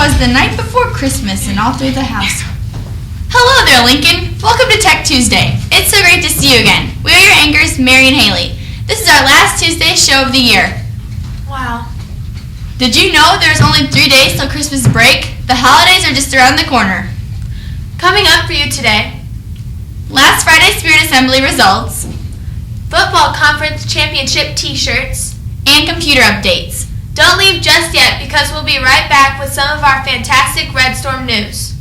'twas the night before Christmas and all through the house. Hello there, Lincoln. Welcome to Tech Tuesday. It's so great to see you again. We are your anchors, Mary and Haley. This is our last Tuesday show of the year. Wow. Did you know there's only 3 days till Christmas break? The holidays are just around the corner. Coming up for you today, Last Friday's Spirit Assembly results, football conference championship t-shirts, and computer updates. Don't leave just yet because we'll be right back with some of our fantastic Red Storm news.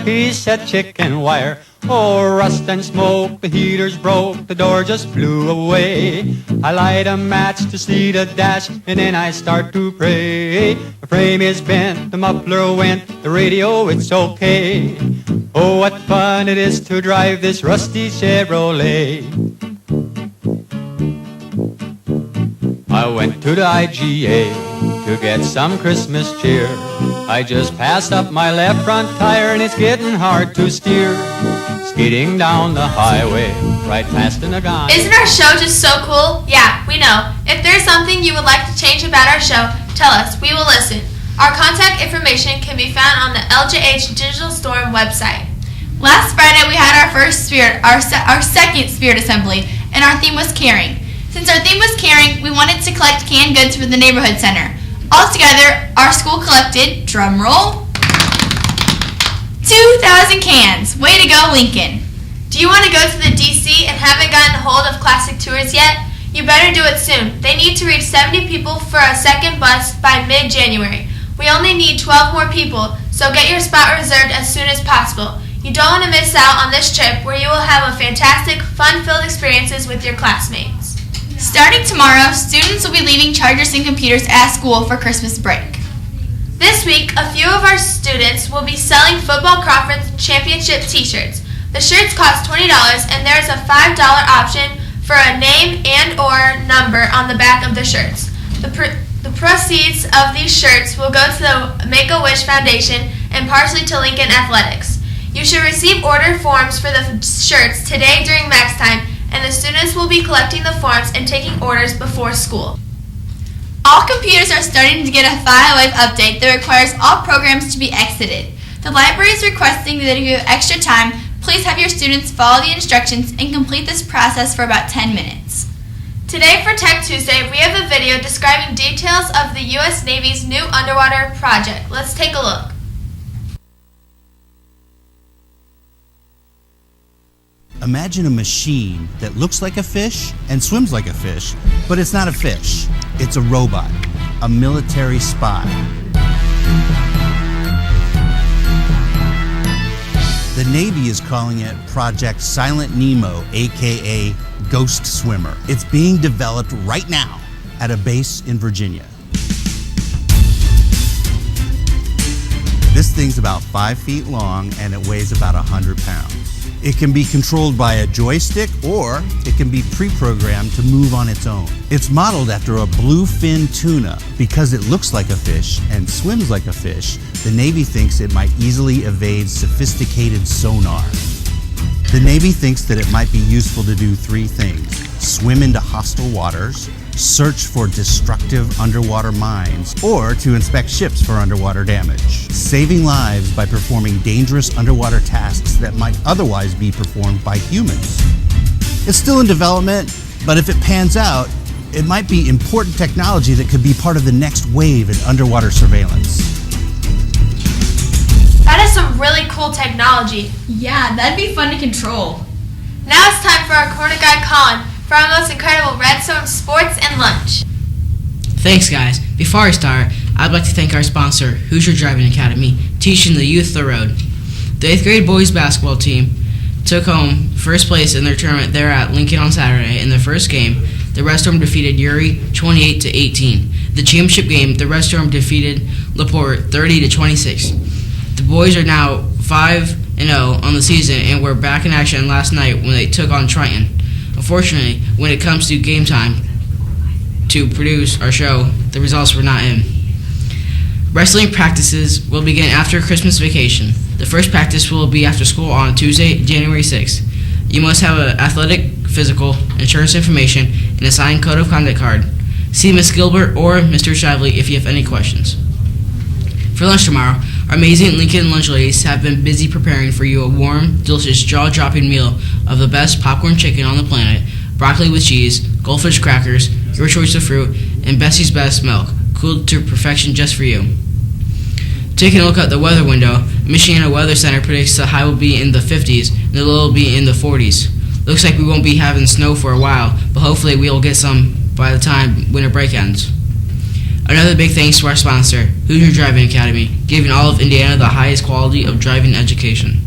He said chicken wire, oh rust and smoke, the heaters broke, the door just flew away. I light a match to see the dash, and then I start to pray. The frame is bent, the muffler went, the radio it's okay. Oh what fun it is to drive this rusty Chevrolet. I went to the IGA to get some Christmas cheer. I just passed up my left front tire and it's getting hard to steer. Skidding down the highway, right past an Agani. Isn't our show just so cool? Yeah, we know. If there's something you would like to change about our show, tell us. We will listen. Our contact information can be found on the LJH Digital Storm website. Last Friday we had our second Spirit Assembly, and our theme was caring. Since our theme was caring, we wanted to collect canned goods for the neighborhood center. Altogether, our school collected, drum roll, 2,000 cans. Way to go, Lincoln. Do you want to go to the DC and haven't gotten a hold of Classic Tours yet? You better do it soon. They need to reach 70 people for a second bus by mid-January. We only need 12 more people, so get your spot reserved as soon as possible. You don't want to miss out on this trip where you will have a fantastic, fun-filled experiences with your classmates. Starting tomorrow, students will be leaving chargers and computers at school for Christmas break. This week, a few of our students will be selling football conference championship t-shirts. The shirts cost $20 and there is a $5 option for a name and or number on the back of the shirts. The proceeds of these shirts will go to the Make-A-Wish Foundation and partially to Lincoln Athletics. You should receive order forms for the shirts today during max time, and the students will be collecting the forms and taking orders before school. All computers are starting to get a FileWave update that requires all programs to be exited. The library is requesting that if you have extra time, please have your students follow the instructions and complete this process for about 10 minutes. Today for Tech Tuesday, we have a video describing details of the U.S. Navy's new underwater project. Let's take a look. Imagine a machine that looks like a fish and swims like a fish, but it's not a fish. It's a robot, a military spy. The Navy is calling it Project Silent Nemo, aka Ghost Swimmer. It's being developed right now at a base in Virginia. This thing's about 5 feet long and it weighs about 100 pounds. It can be controlled by a joystick or it can be pre-programmed to move on its own. It's modeled after a bluefin tuna. Because it looks like a fish and swims like a fish, the Navy thinks it might easily evade sophisticated sonar. The Navy thinks that it might be useful to do 3 things: swim into hostile waters, search for destructive underwater mines, or to inspect ships for underwater damage, saving lives by performing dangerous underwater tasks that might otherwise be performed by humans. It's still in development, but if it pans out, it might be important technology that could be part of the next wave in underwater surveillance. That is some really cool technology. Yeah, that'd be fun to control. Now it's time for our corner guy Colin for our most incredible Red Storm sports and lunch. Thanks, guys. Before I start, I'd like to thank our sponsor, Hoosier Driving Academy, teaching the youth the road. The 8th grade boys basketball team took home first place in their tournament there at Lincoln on Saturday. In their first game, the Red Storm defeated Uri 28-18. The championship game, the Red Storm defeated LaPorte 30-26. The boys are now 5-0 on the season and were back in action last night when they took on Triton. Unfortunately, when it comes to game time to produce our show, the results were not in. Wrestling practices will begin after Christmas vacation. The first practice will be after school on Tuesday, January 6th. You must have an athletic, physical, insurance information, and a signed code of conduct card. See Ms. Gilbert or Mr. Shively if you have any questions. For lunch tomorrow, our amazing Lincoln lunch ladies have been busy preparing for you a warm, delicious, jaw-dropping meal of the best popcorn chicken on the planet, broccoli with cheese, goldfish crackers, your choice of fruit, and Bessie's Best milk, cooled to perfection just for you. Taking a look at the weather window, Michiana Weather Center predicts the high will be in the 50s and the low will be in the 40s. Looks like we won't be having snow for a while, but hopefully we'll get some by the time winter break ends. Another big thanks to our sponsor, Hoosier Driving Academy, giving all of Indiana the highest quality of driving education.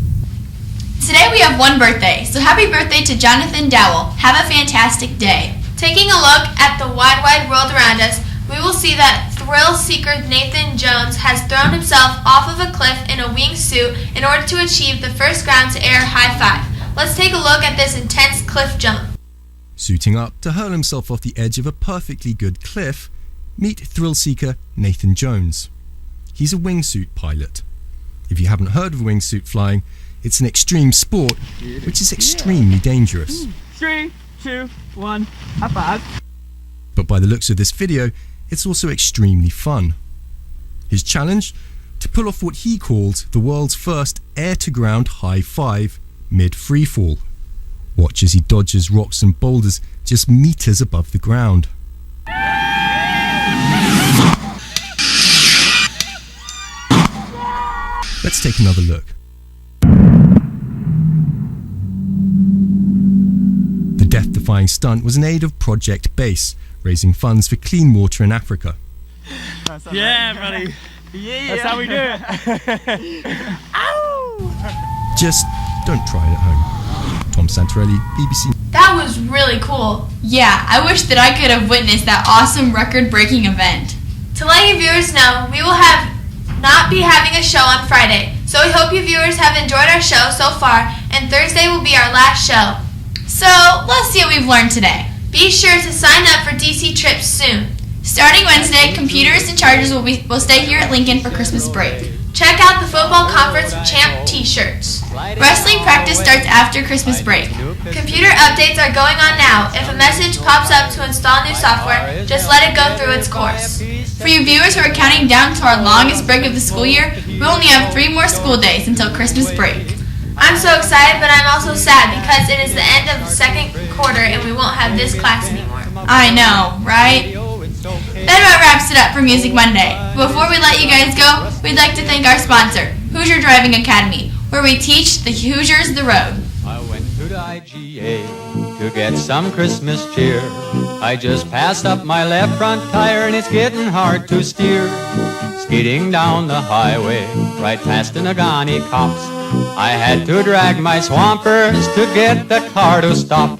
Today we have one birthday, so happy birthday to Jonathan Dowell. Have a fantastic day. Taking a look at the wide world around us, we will see that thrill seeker Nathan Jones has thrown himself off of a cliff in a wingsuit in order to achieve the first ground to air high five. Let's take a look at this intense cliff jump. Suiting up to hurl himself off the edge of a perfectly good cliff, meet thrill seeker Nathan Jones. He's a wingsuit pilot. If you haven't heard of wingsuit flying, it's an extreme sport which is extremely dangerous. 3, 2, 1, high five. But by the looks of this video, it's also extremely fun. His challenge? To pull off what he called the world's first air-to-ground high five mid-freefall. Watch as he dodges rocks and boulders just meters above the ground. Let's take another look. The death-defying stunt was in aid of Project Base, raising funds for clean water in Africa. Yeah, buddy. Yeah. That's how we do it. Ow! Just don't try it at home. Tom Santorelli, BBC. That was really cool. Yeah, I wish that I could have witnessed that awesome record-breaking event. To let you viewers know, we will not be having a show on Friday, so we hope you viewers have enjoyed our show so far, and Thursday will be our last show. So, let's see what we've learned today. Be sure to sign up for DC trips soon. Starting Wednesday, computers and chargers will stay here at Lincoln for Christmas break. Check out the Football Conference Champ t-shirts. Wrestling practice starts after Christmas break. Computer updates are going on now. If a message pops up to install new software, just let it go through its course. For you viewers who are counting down to our longest break of the school year, we only have 3 more school days until Christmas break. I'm so excited, but I'm also sad because it is the end of the second quarter and we won't have this class anymore. I know, right? That about wraps it up for Music Monday. Before we let you guys go, we'd like to thank our sponsor, Hoosier Driving Academy, where we teach the Hoosiers the road. I went to the IGA to get some Christmas cheer. I just passed up my left front tire and it's getting hard to steer. Skidding down the highway, right past the Nagani cops. I had to drag my swampers to get the car to stop.